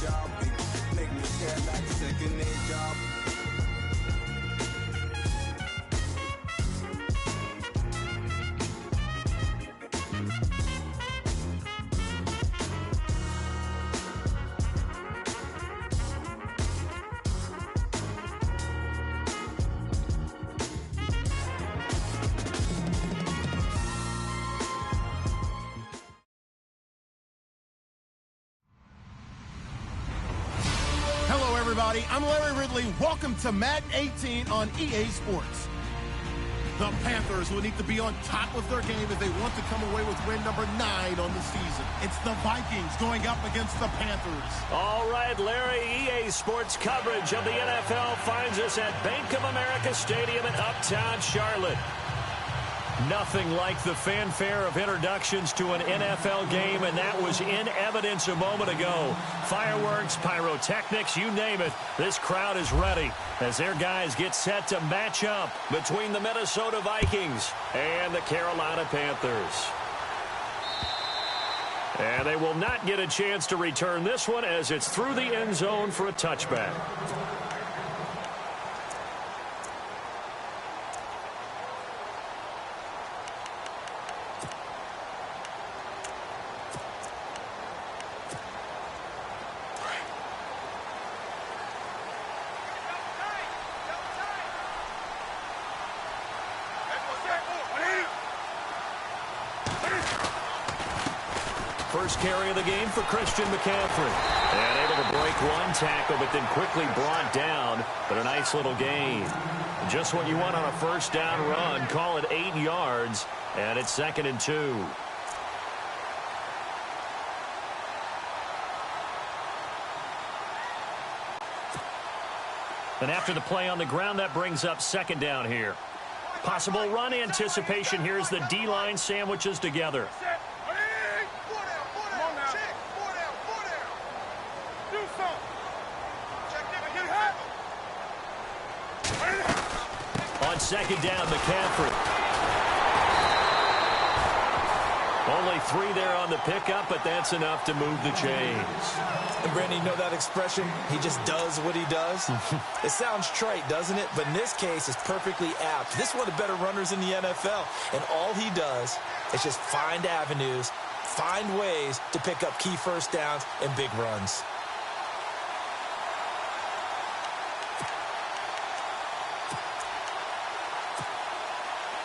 job. Make me care like second name job. Everybody, I'm Larry Ridley. Welcome to Madden 18 on EA Sports. The Panthers will need to be on top of their game if they want to come away with win number 9 on the season. It's the Vikings going up against the Panthers. All right, Larry, EA Sports coverage of the NFL finds us at Bank of America Stadium in Uptown Charlotte. Nothing like the fanfare of introductions to an NFL game, and that was in evidence a moment ago. Fireworks, pyrotechnics, you name it. This crowd is ready as their guys get set to match up between the Minnesota Vikings and the Carolina Panthers. And they will not get a chance to return this one as it's through the end zone for a touchback. First carry of the game for Christian McCaffrey. And able to break one tackle, but then quickly brought down. But a nice little gain. Just what you want on a first down run. Call it 8 yards. And it's 2nd and 2. And after the play on the ground, that brings up 2nd down here. Possible run anticipation. Here's the D-line sandwiches together. On 2nd down, McCaffrey. Only 3 there on the pickup, but that's enough to move the chains. And Brandon, you know that expression? He just does what he does. It sounds trite, doesn't it? But in this case, it's perfectly apt. This is one of the better runners in the NFL. And all he does is just find avenues, find ways to pick up key first downs and big runs.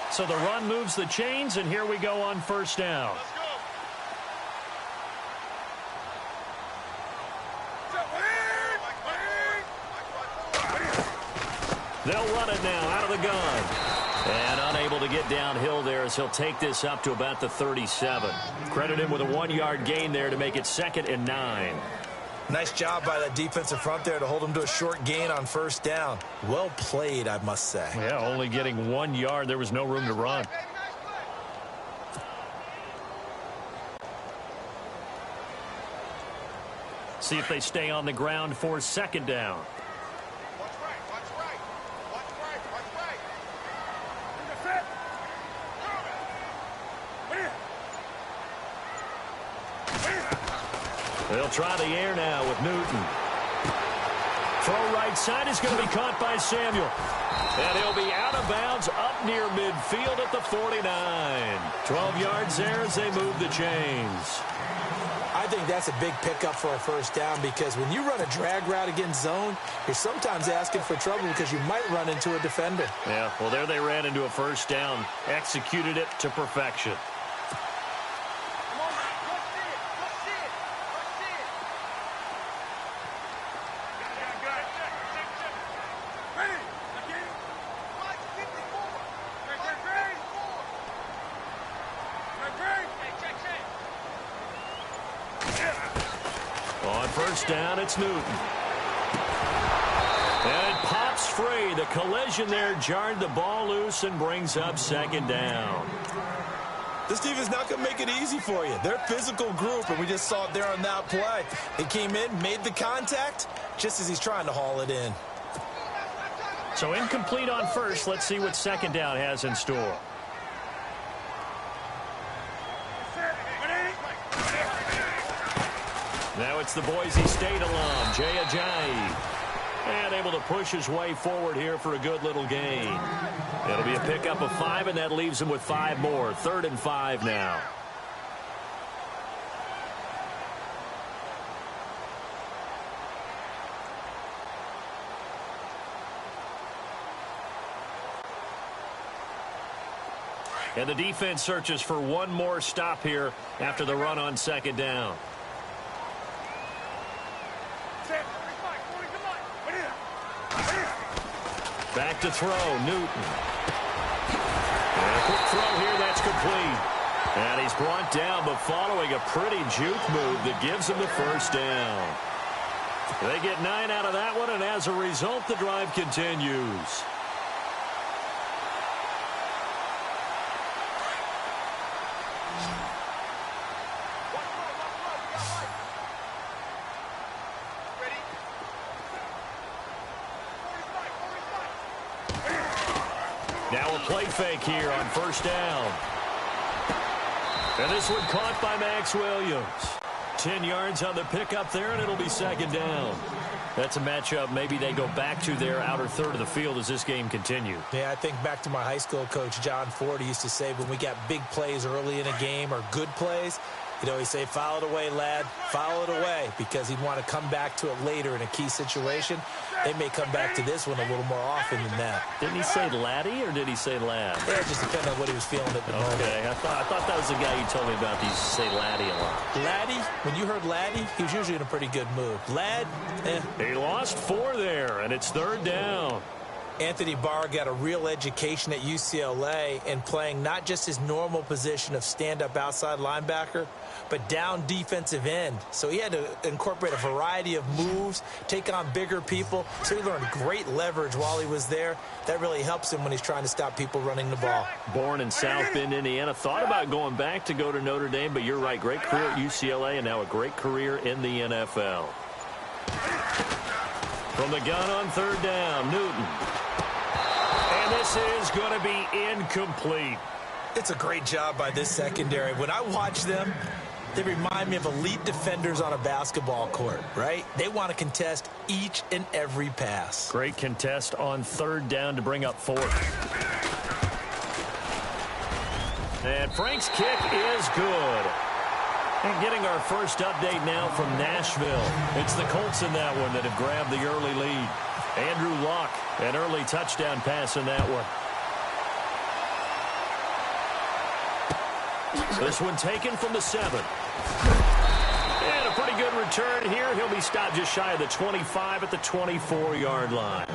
So the run moves the chains, and here we go on first down. They'll run it now out of the gun. And unable to get downhill there as he'll take this up to about the 37. Credit him with a 1-yard gain there to make it 2nd and 9. Nice job by that defensive front there to hold him to a short gain on first down. Well played, I must say. Yeah, only getting 1 yard. There was no room to run. See if they stay on the ground for 2nd down. They'll try the air now with Newton. Throw right side is going to be caught by Samuel. And he'll be out of bounds up near midfield at the 49. 12 yards there as they move the chains. I think that's a big pickup for a first down because when you run a drag route against zone, you're sometimes asking for trouble because you might run into a defender. Yeah, well, there they ran into a first down. Executed it to perfection. On first down, it's Newton. And it pops free. The collision there jarred the ball loose and brings up 2nd down. This team is not going to make it easy for you. They're a physical group, and we just saw it there on that play. He came in, made the contact, just as he's trying to haul it in. So incomplete on first. Let's see what 2nd down has in store. Now it's the Boise State alum, Jay Ajayi. And able to push his way forward here for a good little gain. It'll be a pickup of 5, and that leaves him with 5 more. 3rd and 5 now. And the defense searches for one more stop here after the run on 2nd down. Back to throw, Newton. And a quick throw here, that's complete. And he's brought down, but following a pretty juke move that gives him the 1st down. They get 9 out of that one, and as a result, the drive continues. Now a play fake here on 1st down. And this one caught by Max Williams. 10 yards on the pickup there, and it'll be 2nd down. That's a matchup maybe they go back to their outer 3rd of the field as this game continues. Yeah, I think back to my high school coach, John Ford. He used to say when we got big plays early in a game or good plays, you know, he'd say, foul it away, lad, foul it away, because he'd want to come back to it later in a key situation. They may come back to this one a little more often than that. Didn't he say laddie or did he say lad? Yeah, it just depended on what he was feeling at the moment. Okay, I thought that was the guy you told me about. He used to say laddie a lot. Laddie, when you heard laddie, he was usually in a pretty good mood. Lad, He lost 4 there, and it's 3rd down. Anthony Barr got a real education at UCLA in playing not just his normal position of stand-up outside linebacker, but down defensive end. So he had to incorporate a variety of moves, take on bigger people. So he learned great leverage while he was there. That really helps him when he's trying to stop people running the ball. Born in South Bend, Indiana. Thought about going back to go to Notre Dame, but you're right. Great career at UCLA and now a great career in the NFL. From the gun on 3rd down, Newton. And this is going to be incomplete. It's a great job by this secondary. When I watch them, they remind me of elite defenders on a basketball court, right? They want to contest each and every pass. Great contest on 3rd down to bring up 4th. And Frank's kick is good. And getting our first update now from Nashville. It's the Colts in that one that have grabbed the early lead. Andrew Luck, an early touchdown pass in that one. This one taken from the 7. And a pretty good return here. He'll be stopped just shy of the 25 at the 24-yard line.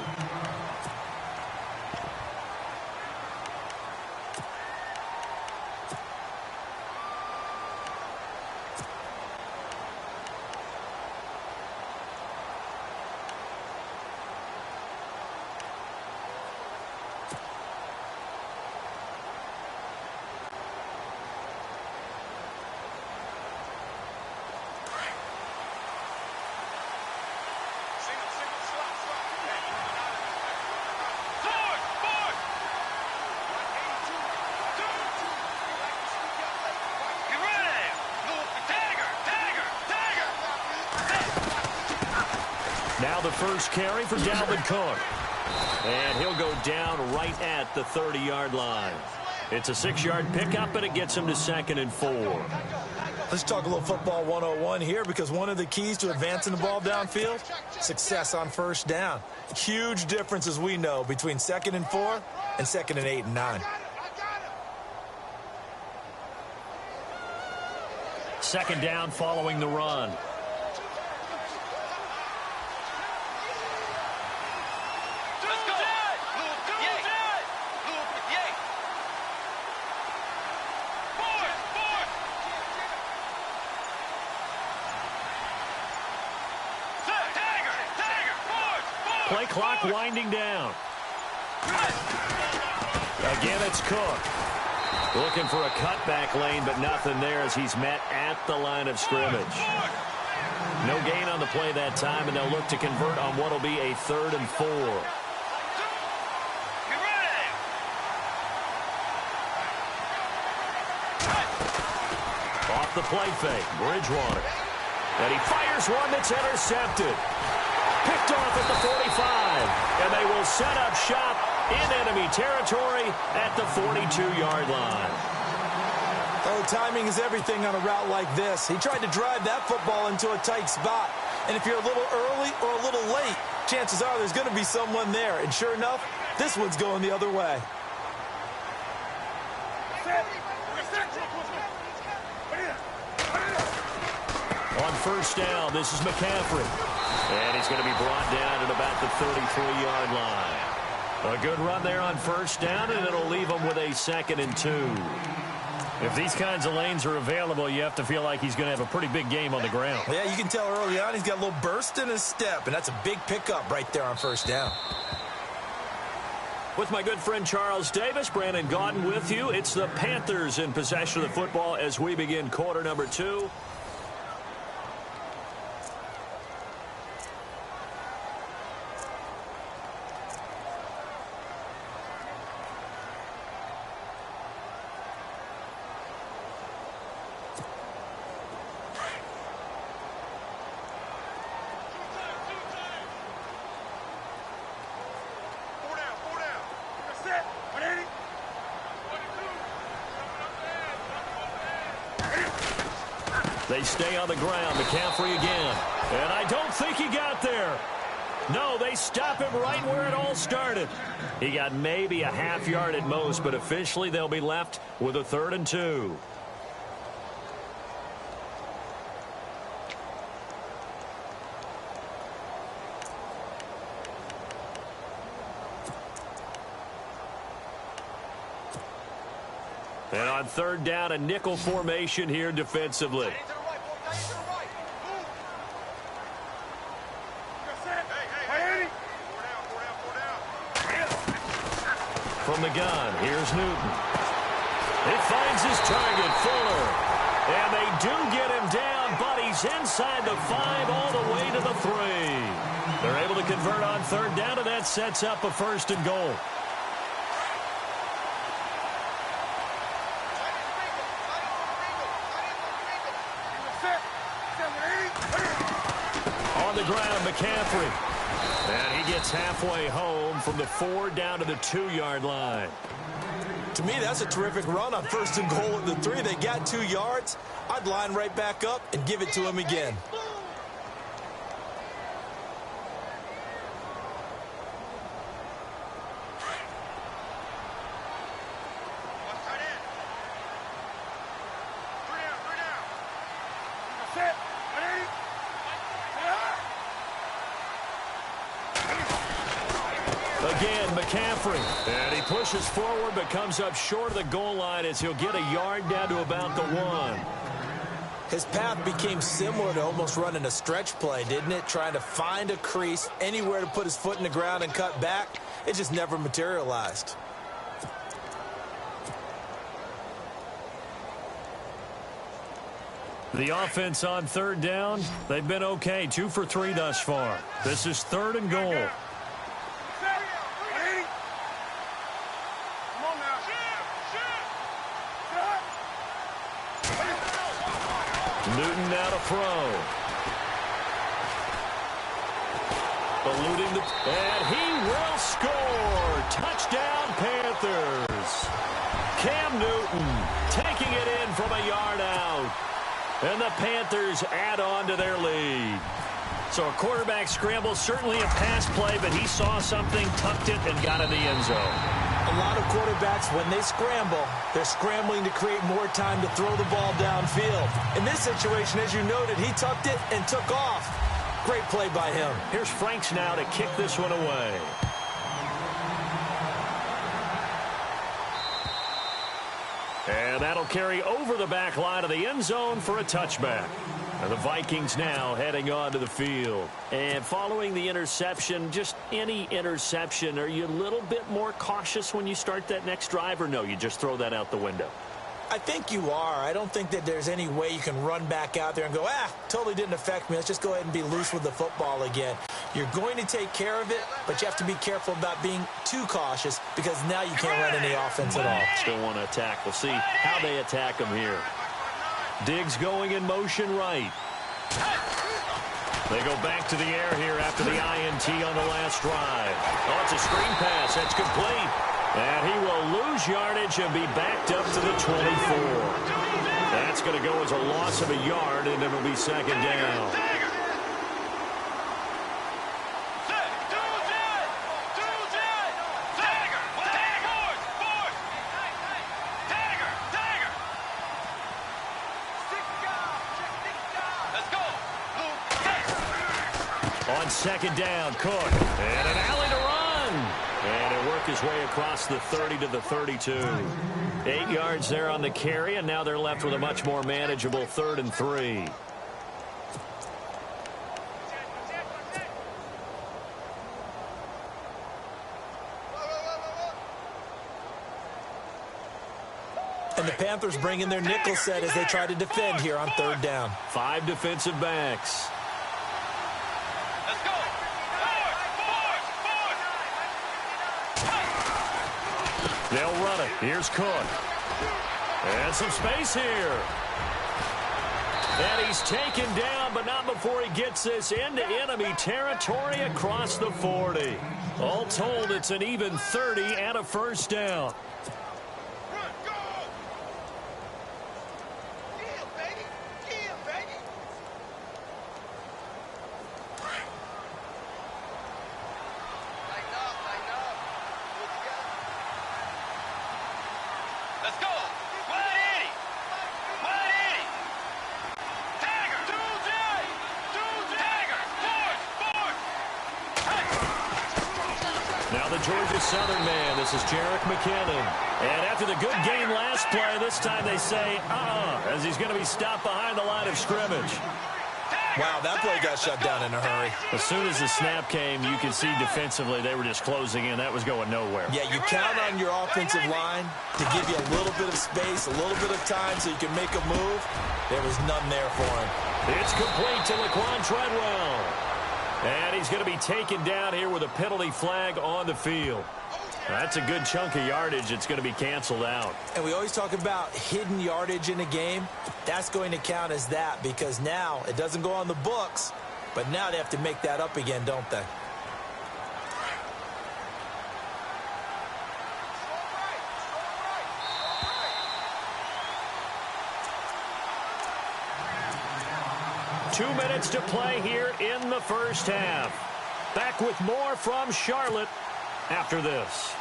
Now the first carry for Dalvin Cook. And he'll go down right at the 30-yard line. It's a 6-yard pickup, and it gets him to 2nd and 4. Let's talk a little football 101 here, because one of the keys to advancing the ball downfield, success on 1st down. Huge difference, as we know, between 2nd and 4 and 2nd and 8 and 9. Second down following the run. Play clock winding down. Again, it's Cook. Looking for a cutback lane, but nothing there as he's met at the line of scrimmage. No gain on the play that time, and they'll look to convert on what will be a 3rd and 4. Off the play fake, Bridgewater. And he fires one that's intercepted. Picked off at the 45. And they will set up shop in enemy territory at the 42-yard line. Oh, timing is everything on a route like this. He tried to drive that football into a tight spot. And if you're a little early or a little late, chances are there's going to be someone there. And sure enough, this one's going the other way. On first down, this is McCaffrey. And he's going to be brought down at about the 33-yard line. A good run there on first down, and it'll leave him with a 2nd and 2. If these kinds of lanes are available, you have to feel like he's going to have a pretty big game on the ground. Yeah, you can tell early on he's got a little burst in his step, and that's a big pickup right there on first down. With my good friend Charles Davis, Brandon Gaudin with you. It's the Panthers in possession of the football as we begin quarter number 2. They stay on the ground. McCaffrey again. And I don't think he got there. No, they stop him right where it all started. He got maybe a half yard at most, but officially they'll be left with a 3rd and 2. And on 3rd down, a nickel formation here defensively. From the gun, here's Newton. It finds his target, Fuller. And they do get him down, but he's inside the 5 all the way to the 3. They're able to convert on 3rd down, and that sets up a 1st and goal. On the ground, McCaffrey. And he gets halfway home from the 4 down to the 2-yard line. To me, that's a terrific run on 1st and goal at the 3. They got 2 yards. I'd line right back up and give it to him again. Again, McCaffrey. And he pushes forward but comes up short of the goal line as he'll get a yard down to about the 1. His path became similar to almost running a stretch play, didn't it? Trying to find a crease, anywhere to put his foot in the ground and cut back. It just never materialized. The offense on 3rd down, they've been okay. 2 for 3 thus far. This is 3rd and goal. Newton now to throw. Eluding the... And he will score! Touchdown, Panthers! Cam Newton taking it in from a yard out. And the Panthers add on to their lead. So a quarterback scramble, certainly a pass play, but he saw something, tucked it, and got in the end zone. A lot of quarterbacks, when they scramble, they're scrambling to create more time to throw the ball downfield. In this situation, as you noted, he tucked it and took off. Great play by him. Here's Franks now to kick this one away. And that'll carry over the back line of the end zone for a touchback. And the Vikings now heading onto the field. And following the interception, just any interception, are you a little bit more cautious when you start that next drive, or no, you just throw that out the window? I think you are. I don't think that there's any way you can run back out there and go, totally didn't affect me. Let's just go ahead and be loose with the football again. You're going to take care of it, but you have to be careful about being too cautious because now you can't run any offense at all. Still want to attack. We'll see how they attack them here. Diggs going in motion right. They go back to the air here after the INT on the last drive. Oh, it's a screen pass. That's complete. And he will lose yardage and be backed up to the 24. That's going to go as a loss of a yard, and it'll be second down. On second down, Cook. And an alley to run. And it worked his way across the 30 to the 32. 8 yards there on the carry, and now they're left with a much more manageable 3rd and 3. And the Panthers bring in their nickel set as they try to defend here on 3rd down. 5 defensive backs. They'll run it. Here's Cook. And some space here. And he's taken down, but not before he gets this into enemy territory across the 40. All told, it's an even 30 and a first down. Georgia Southern man, this is jmar24nj's. And after the good game last play, this time they say, as he's going to be stopped behind the line of scrimmage. Wow, that play got shut down in a hurry. As soon as the snap came, you could see defensively they were just closing in. That was going nowhere. Yeah, you count on your offensive line to give you a little bit of space, a little bit of time so you can make a move. There was none there for him. It's complete to Laquan Treadwell. And he's going to be taken down here with a penalty flag on the field. That's a good chunk of yardage. It's going to be canceled out. And we always talk about hidden yardage in a game. That's going to count as that because now it doesn't go on the books, but now they have to make that up again, don't they? Two minutes to play here in the first half. Back with more from Charlotte after this.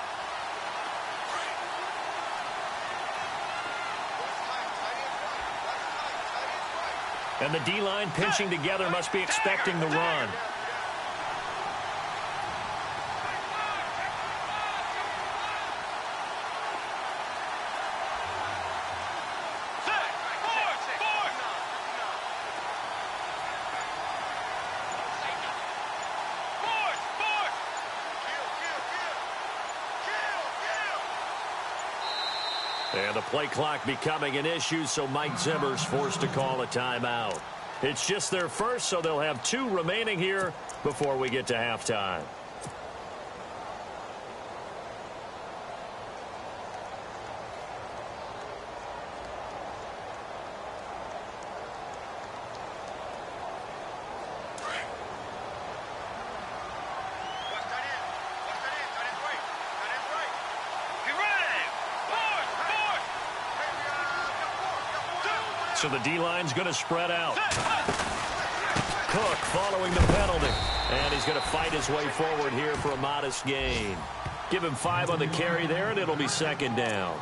And the D-line pinching together must be expecting the run. And the play clock becoming an issue, so Mike Zimmer's forced to call a timeout. It's just their first, so they'll have 2 remaining here before we get to halftime. So the D-line's going to spread out. Cook following the penalty. And he's going to fight his way forward here for a modest gain. Give him 5 on the carry there, and it'll be second down.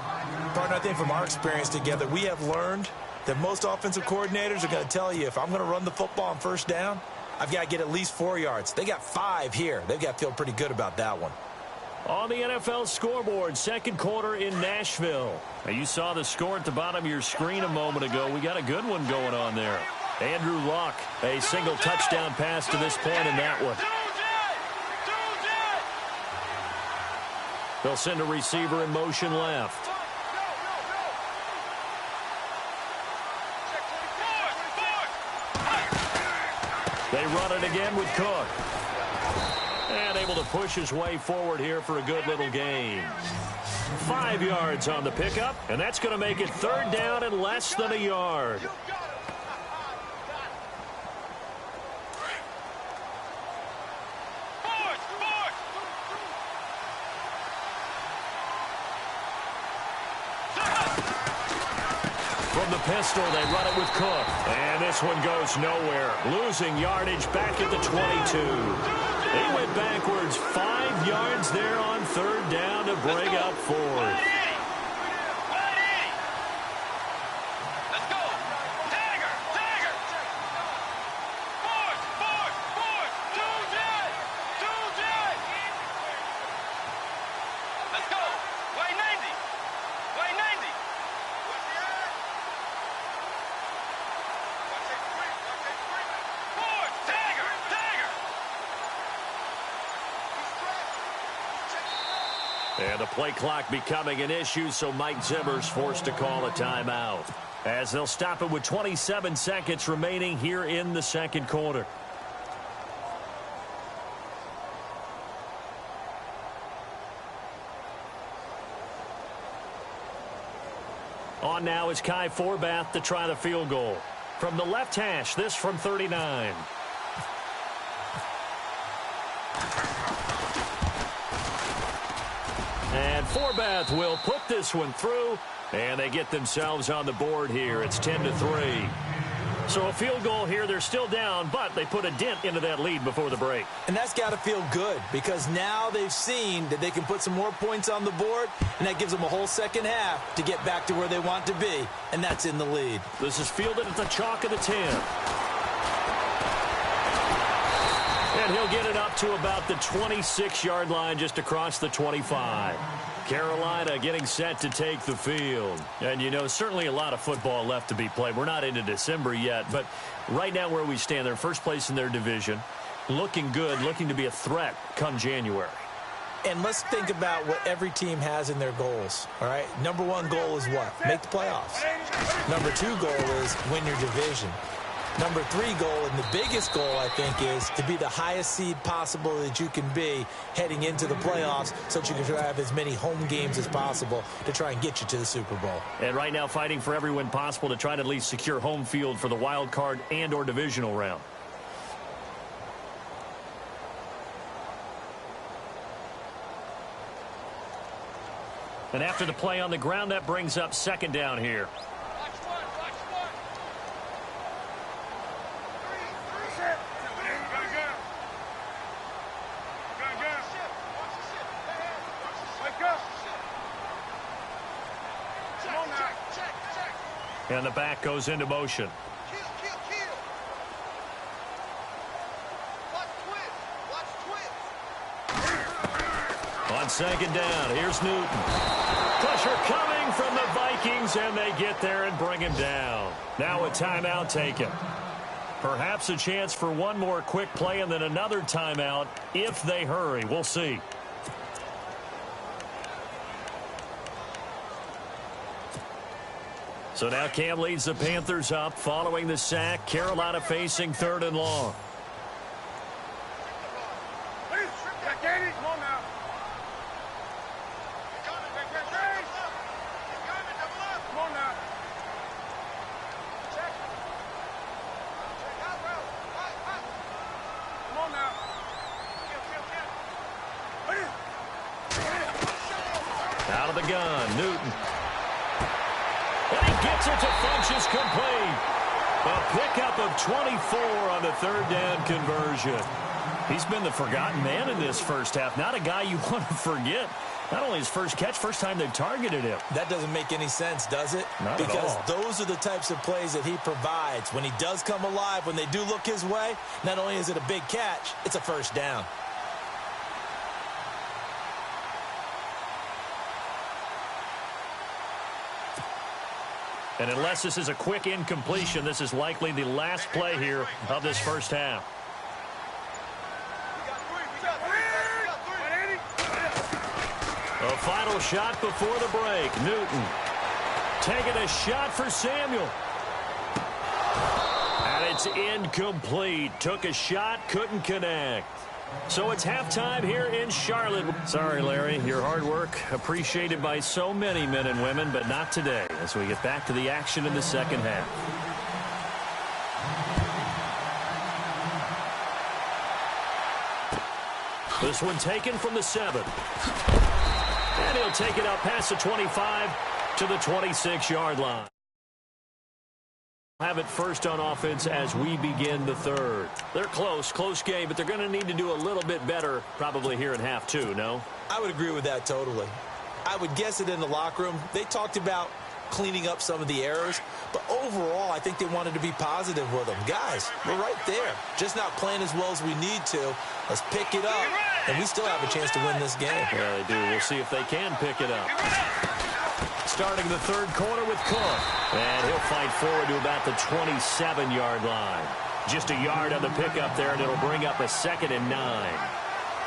Partner, I think from our experience together, we have learned that most offensive coordinators are going to tell you, if I'm going to run the football on first down, I've got to get at least 4 yards. They got 5 here. They've got to feel pretty good about that one. On the NFL scoreboard, second quarter in Nashville. Now, you saw the score at the bottom of your screen a moment ago. We got a good one going on there. Andrew Luck, a single touchdown pass to this point in that one. They'll send a receiver in motion left. They run it again with Cook. And able to push his way forward here for a good little gain. 5 yards on the pickup, and that's going to make it third down and less than a yard. from the pistol. They run it with Cook. And this one goes nowhere. Losing yardage back at the 22. They went backwards 5 yards there on third down to bring up fourth. And the play clock becoming an issue, so Mike Zimmer's forced to call a timeout. As they'll stop it with 27 seconds remaining here in the second quarter. On now is Kai Forbath to try the field goal. From the left hash, this from 39. And Forbath will put this one through, and they get themselves on the board here. It's 10-3. So a field goal here. They're still down, but they put a dent into that lead before the break. And that's got to feel good because now they've seen that they can put some more points on the board, and that gives them a whole second half to get back to where they want to be, and that's in the lead. This is fielded at the chalk of the 10. And he'll get it up to about the 26-yard line just across the 25. Carolina getting set to take the field. And, you know, certainly a lot of football left to be played. We're not into December yet, but right now where we stand, they're first place in their division, looking good, looking to be a threat come January. And let's think about what every team has in their goals, all right? Number one goal is what? Make the playoffs. Number two goal is win your division. Number three goal, and the biggest goal, I think, is to be the highest seed possible that you can be heading into the playoffs so that you can have as many home games as possible to try and get you to the Super Bowl. And right now fighting for every win possible to try to at least secure home field for the wild card and or divisional round. And after the play on the ground, that brings up second down here. And the back goes into motion. On second down, here's Newton. Pressure coming from the Vikings, and they get there and bring him down. Now a timeout taken. Perhaps a chance for one more quick play and then another timeout if they hurry. We'll see. So now Cam leads the Panthers up following the sack. Carolina facing third and long. Out of the gun, Newton. And he gets it to Funchess complete. A pickup of 24 on the third down conversion. He's been the forgotten man in this first half. Not a guy you want to forget. Not only his first catch, first time they've targeted him. That doesn't make any sense, does it? Not because at all. Those are the types of plays that he provides. When he does come alive, when they do look his way, not only is it a big catch, it's a first down. And unless this is a quick incompletion, this is likely the last play here of this first half. A final shot before the break. Newton taking a shot for Samuel. And it's incomplete. Took a shot, couldn't connect. So it's halftime here in Charlotte. Sorry, Larry, your hard work appreciated by so many men and women, but not today as we get back to the action in the second half. This one taken from the 7. And he'll take it up past the 25 to the 26-yard line. Have it first on offense as we begin the third. They're close game, but they're going to need to do a little bit better probably here in half two, no? I would agree with that totally. I would guess it in the locker room. They talked about cleaning up some of the errors, but overall I think they wanted to be positive with them. Guys, we're right there. Just not playing as well as we need to. Let's pick it up, and we still have a chance to win this game. Yeah, they do. We'll see if they can pick it up. Starting the third quarter with Cook. And he'll fight forward to about the 27-yard line. Just a yard on the pickup there, and it'll bring up a 2nd and 9.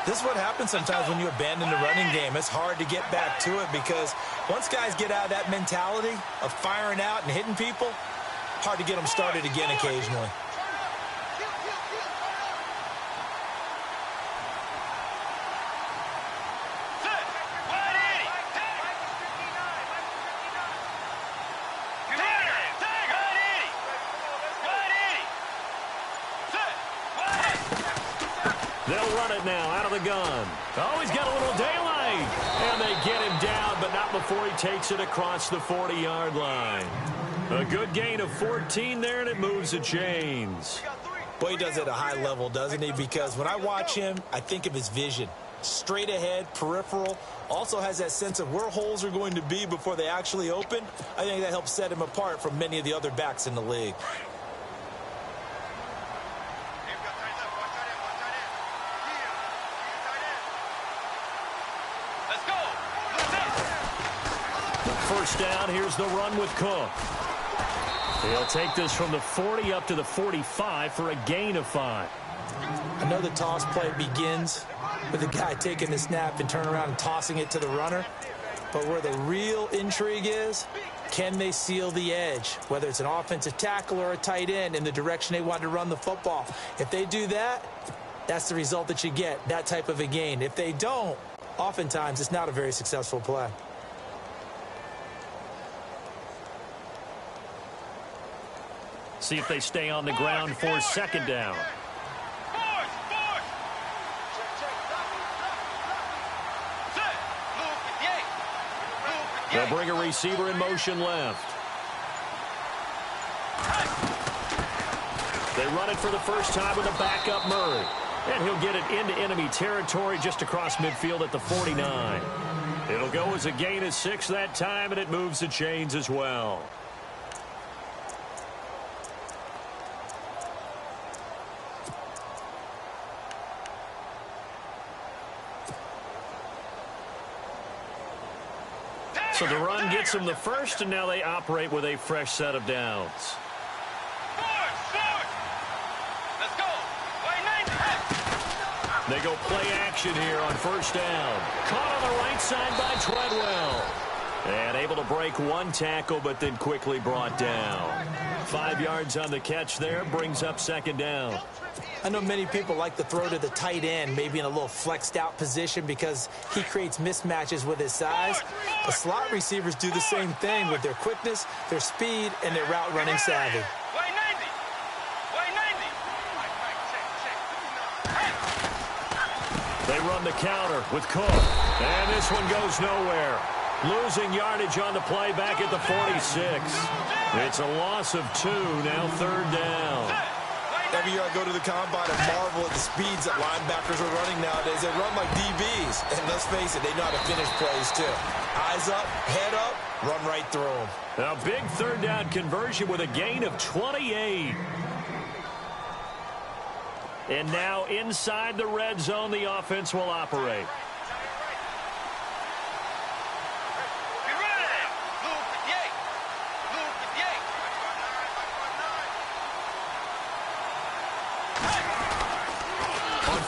This is what happens sometimes when you abandon the running game. It's hard to get back to it because once guys get out of that mentality of firing out and hitting people, hard to get them started again occasionally. They'll run it now out of the gun. Oh, he's got a little daylight. And they get him down, but not before he takes it across the 40-yard line. A good gain of 14 there, and it moves the chains. Boy, he does it at a high level, doesn't he? Because when I watch him, I think of his vision. Straight ahead, peripheral. Also has that sense of where holes are going to be before they actually open. I think that helps set him apart from many of the other backs in the league. First down, here's the run with Cook. He'll take this from the 40 up to the 45 for a gain of 5. I know the toss play begins with the guy taking the snap and turning around and tossing it to the runner. But where the real intrigue is, can they seal the edge? Whether it's an offensive tackle or a tight end in the direction they want to run the football. If they do that, that's the result that you get, that type of a gain. If they don't, oftentimes it's not a very successful play. See if they stay on the ground for 2nd down. They'll bring a receiver in motion left. They run it for the first time with a backup Murray. And he'll get it into enemy territory just across midfield at the 49. It'll go as a gain of 6 that time, and it moves the chains as well. So the run gets them the first, and now they operate with a fresh set of downs. They go play action here on first down. Caught on the right side by Treadwell. And able to break one tackle, but then quickly brought down. 5 yards on the catch there, brings up 2nd down. I know many people like to throw to the tight end, maybe in a little flexed out position because he creates mismatches with his size. The slot receivers do the same thing with their quickness, their speed, and their route running savvy. They run the counter with Cook. And this one goes nowhere. Losing yardage on the play back at the 46. It's a loss of 2, now 3rd down. Every year I go to the combine and marvel at the speeds that linebackers are running nowadays. They run like DBs. And let's face it, they know how to finish plays too. Eyes up, head up, run right through them. A big 3rd down conversion with a gain of 28. And now inside the red zone, the offense will operate.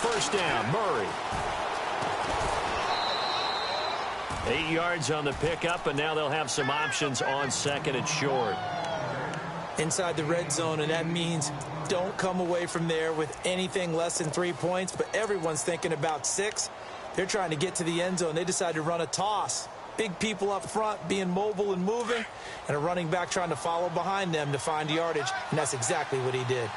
First down, Murray. 8 yards on the pickup, and now they'll have some options on 2nd and short. Inside the red zone, and that means don't come away from there with anything less than 3 points, but everyone's thinking about 6. They're trying to get to the end zone. They decide to run a toss. Big people up front being mobile and moving, and a running back trying to follow behind them to find yardage, and that's exactly what he did.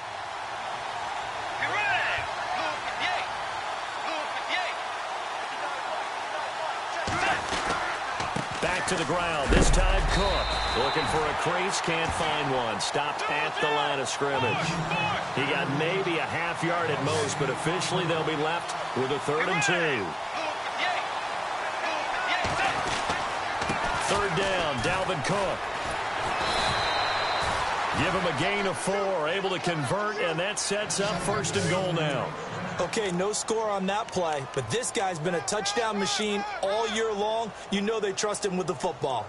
to the ground. This time Cook looking for a crease, can't find one. Stopped at the line of scrimmage. He got maybe a half yard at most, but officially they'll be left with a 3rd and 2. 3rd down, Dalvin Cook. Give him a gain of 4, able to convert, and that sets up 1st and goal now. Okay, no score on that play, but this guy's been a touchdown machine all year long. You know they trust him with the football.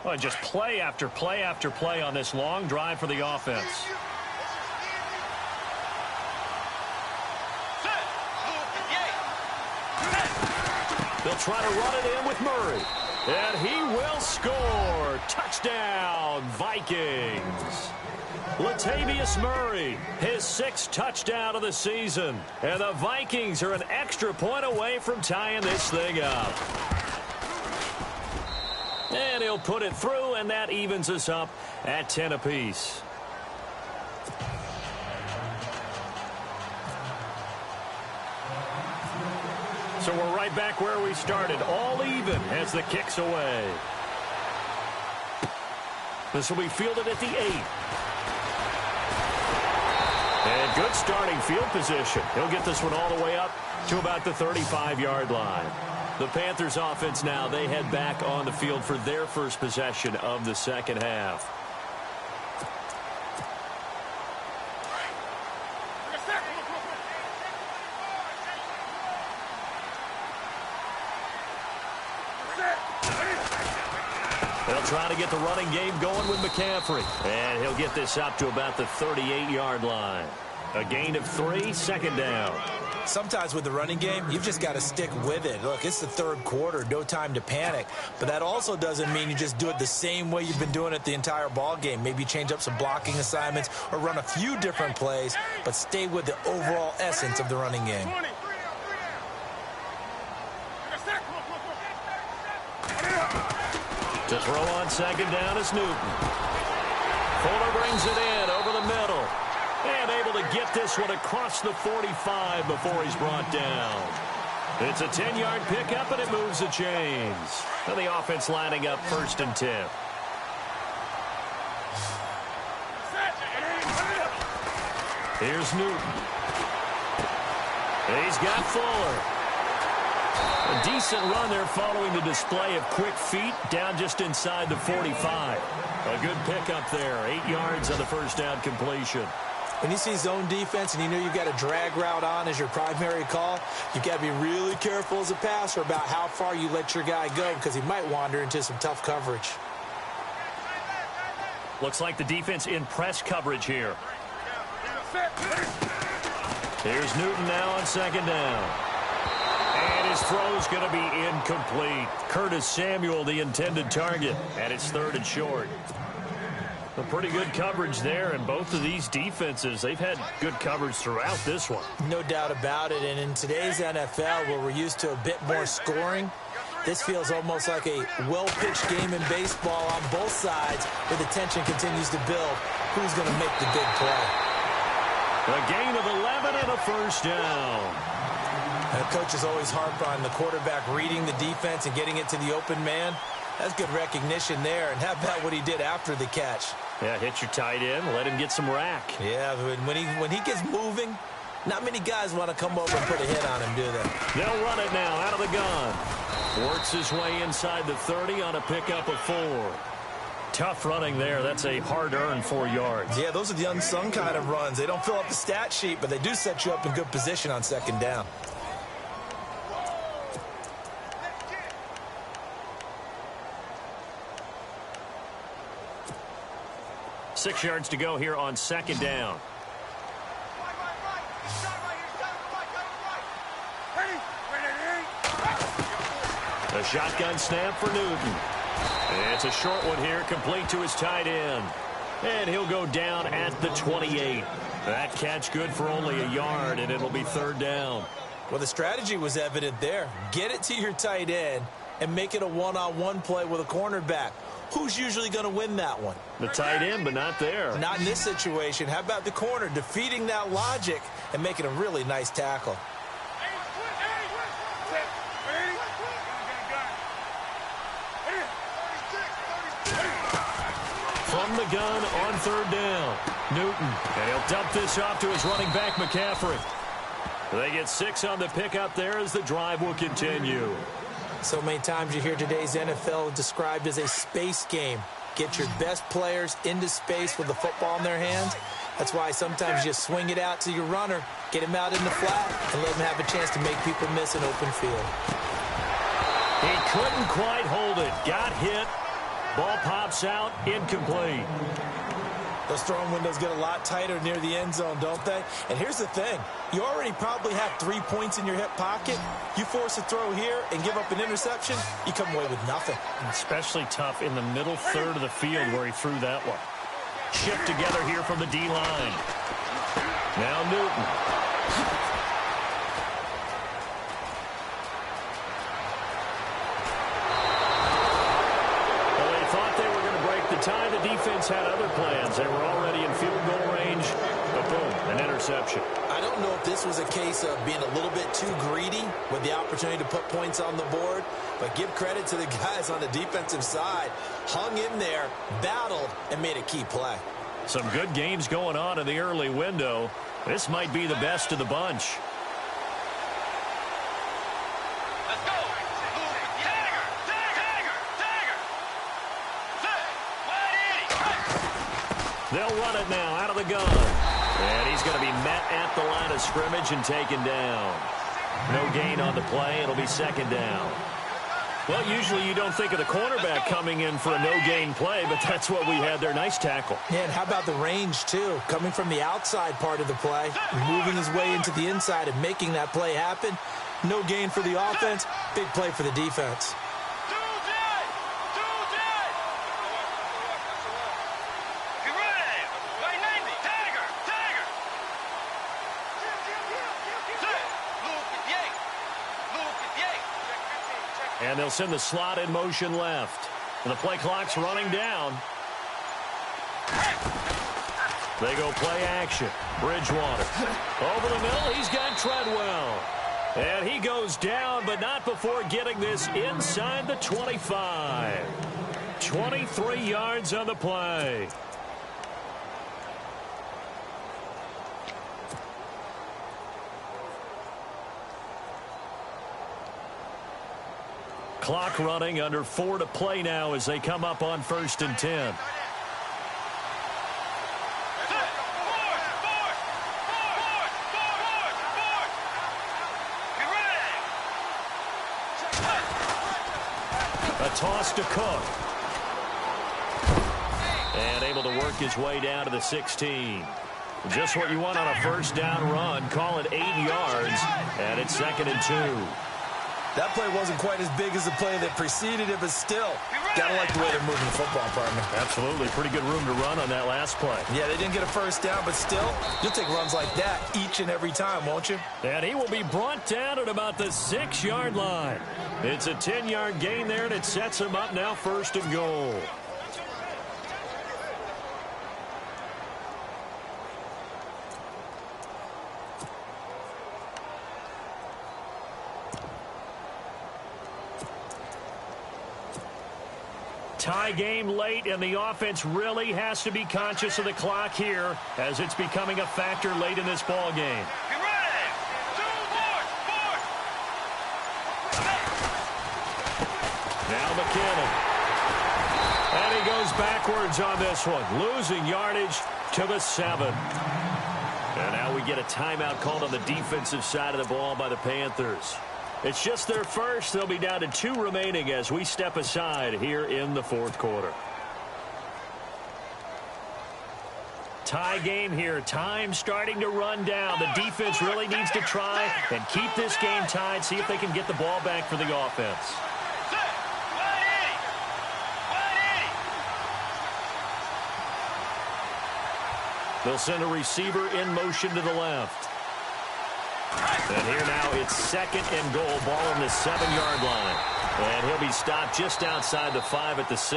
Well, just play after play after play on this long drive for the offense. They'll try to run it in with Murray. And he will score. Touchdown, Vikings. Latavius Murray, his 6th touchdown of the season. And the Vikings are an extra point away from tying this thing up. And he'll put it through, and that evens us up at 10 apiece. So we're right back where we started, all even as the kick's away. This will be fielded at the 8. And good starting field position. He'll get this one all the way up to about the 35-yard line. The Panthers offense now, they head back on the field for their first possession of the second half. They'll try to get the running game going with McCaffrey. And he'll get this up to about the 38-yard line. A gain of 3, 2nd down. Sometimes with the running game, you've just got to stick with it. Look, it's the 3rd quarter, no time to panic. But that also doesn't mean you just do it the same way you've been doing it the entire ball game. Maybe change up some blocking assignments or run a few different plays, but stay with the overall essence of the running game. To throw on 2nd down is Newton. Fuller brings it in over the middle. And able to get this one across the 45 before he's brought down. It's a 10-yard pickup, and it moves the chains. And the offense lining up 1st and 10. Here's Newton. He's got Fuller. A decent run there following the display of quick feet down just inside the 45. A good pickup there. 8 yards on the 1st down completion. When you see zone defense and you know you've got a drag route on as your primary call, you've got to be really careful as a passer about how far you let your guy go because he might wander into some tough coverage. Looks like the defense in press coverage here. Here's Newton now on 2nd down. And his throw's going to be incomplete. Curtis Samuel, the intended target, and it's 3rd and short. A pretty good coverage there, and both of these defenses, they've had good coverage throughout this one. No doubt about it, and in today's NFL, where we're used to a bit more scoring, this feels almost like a well-pitched game in baseball on both sides, where the tension continues to build. Who's going to make the big play? A gain of 11 and a 1st down. And coaches always harp on the quarterback reading the defense and getting it to the open man. That's good recognition there. And how about what he did after the catch? Yeah, hit your tight end, let him get some rack. Yeah, when he gets moving, not many guys want to come over and put a hit on him, do they? They'll run it now out of the gun. Works his way inside the 30 on a pickup of 4. Tough running there. That's a hard-earned 4 yards. Yeah, those are the unsung kind of runs. They don't fill up the stat sheet, but they do set you up in good position on 2nd down. Six yards to go here on 2nd down. A shotgun snap for Newton. It's a short one here, complete to his tight end. And he'll go down at the 28. That catch good for only a yard, and it'll be third down. Well, the strategy was evident there. Get it to your tight end and make it a one-on-one play with a cornerback. Who's usually going to win that one? The tight end, but not there. Not in this situation. How about the corner defeating that logic and making a really nice tackle? From the gun on third down, Newton. And he'll dump this off to his running back, McCaffrey. They get 6 on the pickup there as the drive will continue. So many times you hear today's NFL described as a space game. Get your best players into space with the football in their hands. That's why sometimes you just swing it out to your runner, get him out in the flat, and let him have a chance to make people miss an open field. He couldn't quite hold it. Got hit. Ball pops out. Incomplete. Those throwing windows get a lot tighter near the end zone, don't they? And here's the thing. You already probably have 3 points in your hip pocket. You force a throw here and give up an interception, you come away with nothing. Especially tough in the middle third of the field where he threw that one. Shift together here from the D-line. Now Newton. Tie. The defense had other plans. They were already in field goal range, but boom, an interception. I don't know if this was a case of being a little bit too greedy with the opportunity to put points on the board, but give credit to the guys on the defensive side. Hung in there, battled, and made a key play. Some good games going on in the early window. This might be the best of the bunch. They'll run it now out of the gun. And he's going to be met at the line of scrimmage and taken down. No gain on the play. It'll be second down. Well, usually you don't think of the cornerback coming in for a no-gain play, but that's what we had there. Nice tackle. Yeah, and how about the range, too? Coming from the outside part of the play, moving his way into the inside and making that play happen. No gain for the offense, big play for the defense. And they'll send the slot in motion left. And the play clock's running down. They go play action. Bridgewater. Over the middle, he's got Treadwell. And he goes down, but not before getting this inside the 25. 23 yards on the play. Clock running, under 4 to play now as they come up on 1st and 10. A toss to Cook. And able to work his way down to the 16. Just what you want on a first down run. Call it 8 yards, and it's 2nd and 2. That play wasn't quite as big as the play that preceded it, but still, gotta like the way they're moving the football, partner. Absolutely. Pretty good room to run on that last play. Yeah, they didn't get a first down, but still, you'll take runs like that each and every time, won't you? And he will be brought down at about the 6-yard line. It's a 10-yard gain there, and it sets him up now 1st and goal. Tie game late, and the offense really has to be conscious of the clock here as it's becoming a factor late in this ball game. Now McKinnon. And he goes backwards on this one, losing yardage to the 7. And now we get a timeout called on the defensive side of the ball by the Panthers. It's just their first. They'll be down to 2 remaining as we step aside here in the 4th quarter. Tie game here. Time starting to run down. The defense really needs to try and keep this game tied, see if they can get the ball back for the offense. They'll send a receiver in motion to the left. And here now it's 2nd and goal, ball on the 7-yard line. And he'll be stopped just outside the 5 at the 6.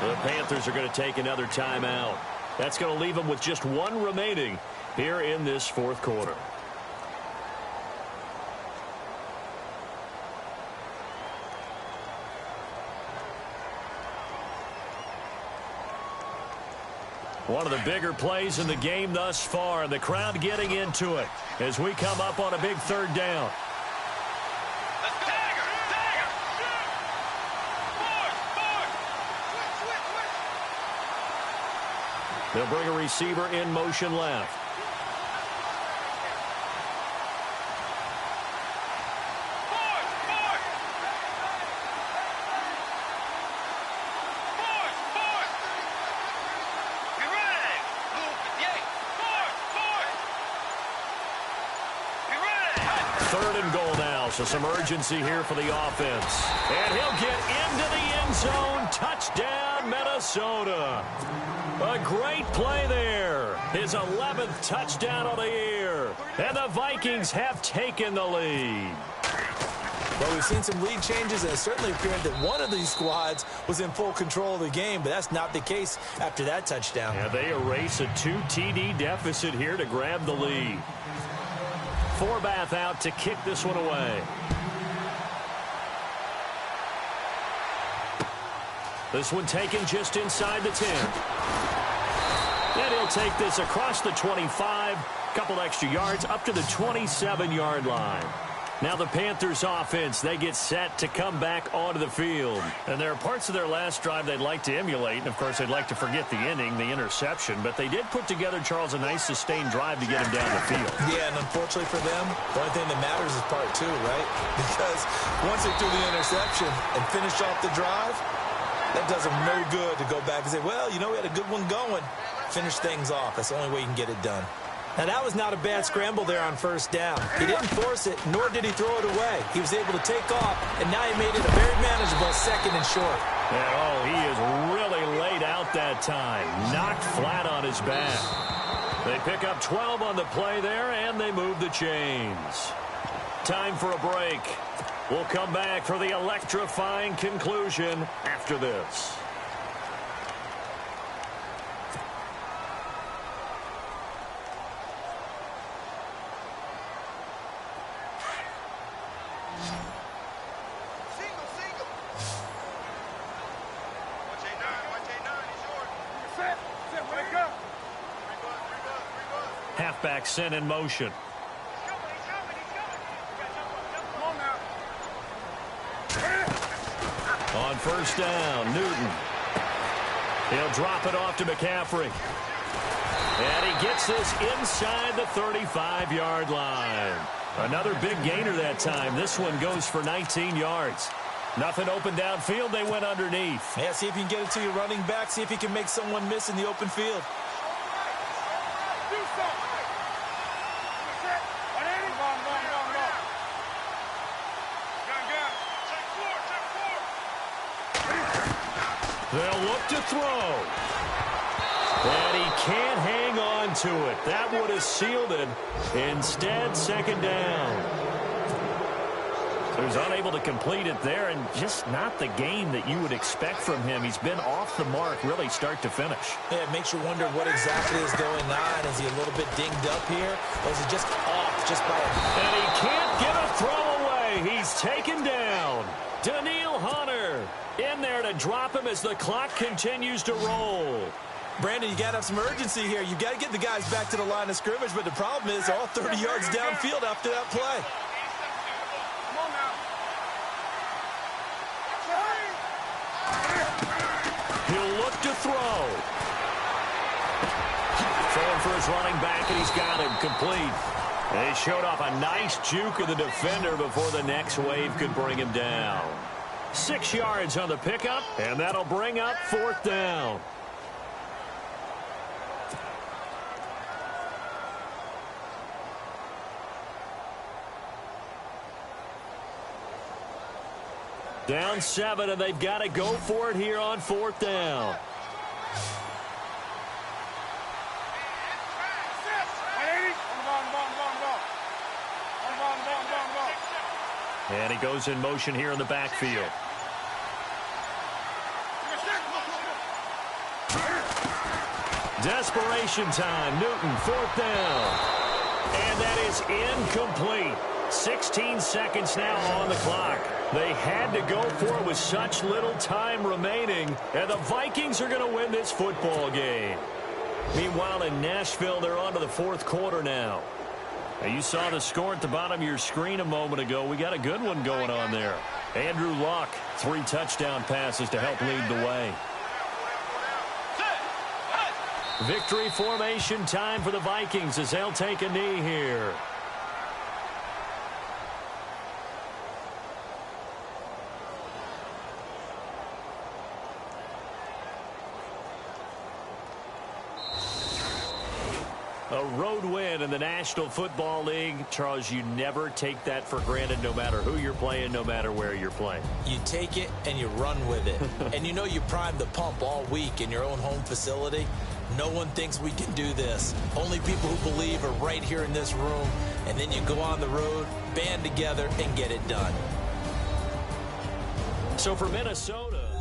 The Panthers are going to take another timeout. That's going to leave them with just 1 remaining here in this 4th quarter. One of the bigger plays in the game thus far. The crowd getting into it as we come up on a big 3rd down. They'll bring a receiver in motion left. So some urgency here for the offense. And he'll get into the end zone. Touchdown, Minnesota. A great play there. His 11th touchdown of the year. And the Vikings have taken the lead. Well, we've seen some lead changes, and it certainly appeared that one of these squads was in full control of the game, but that's not the case after that touchdown. Yeah, they erase a 2 TD deficit here to grab the lead. Forbath out to kick this one away. This one taken just inside the 10. And he'll take this across the 25, couple extra yards up to the 27-yard line. Now the Panthers offense, they get set to come back onto the field. And there are parts of their last drive they'd like to emulate. And, of course, they'd like to forget the inning, the interception. But they did put together, Charles, a nice sustained drive to get him down the field. Yeah, and unfortunately for them, the only thing that matters is part 2, right? Because once they threw the interception and finished off the drive, that does them no good to go back and say, well, you know, we had a good one going. Finish things off. That's the only way you can get it done. Now, that was not a bad scramble there on 1st down. He didn't force it, nor did he throw it away. He was able to take off, and now he made it a very manageable 2nd and short. And, he is really laid out that time. Knocked flat on his back. They pick up 12 on the play there, and they move the chains. Time for a break. We'll come back for the electrifying conclusion after this. Halfback sent in motion. On 1st down, Newton. He'll drop it off to McCaffrey. And he gets this inside the 35-yard line. Another big gainer that time. This one goes for 19 yards. Nothing open downfield. They went underneath. Yeah, see if you can get it to your running back. See if you can make someone miss in the open field. They'll look to throw. And he can't hang on to it. That would have sealed it. Instead, 2nd down. He was unable to complete it there, and just not the game that you would expect from him. He's been off the mark, really start to finish. Yeah, it makes you wonder what exactly is going on. Is he a little bit dinged up here, or is he just off just by a... And he can't get a throw away. He's taken down. Daniil Hunter in there to drop him as the clock continues to roll. Brandon, you got to have some urgency here. You got to get the guys back to the line of scrimmage, but the problem is all 30 yards downfield after that play. He'll look to throw. Throwing for his running back, and he's got him complete. They showed off a nice juke of the defender before the next wave could bring him down. 6 yards on the pickup, and that'll bring up 4th down. Down 7, and they've got to go for it here on 4th down. And he goes in motion here in the backfield. Desperation time. Newton, 4th down. And that is incomplete. 16 seconds now on the clock. They had to go for it with such little time remaining. And the Vikings are going to win this football game. Meanwhile, in Nashville, they're on to the 4th quarter now. Now, you saw the score at the bottom of your screen a moment ago. We got a good one going on there. Andrew Luck, 3 touchdown passes to help lead the way. Victory formation time for the Vikings as they'll take a knee here. A road win in the National Football League. Charles, you never take that for granted no matter who you're playing, no matter where you're playing. You take it and you run with it. And you know you primed the pump all week in your own home facility. No one thinks we can do this. Only people who believe are right here in this room. And then you go on the road, band together, and get it done. So for Minnesota...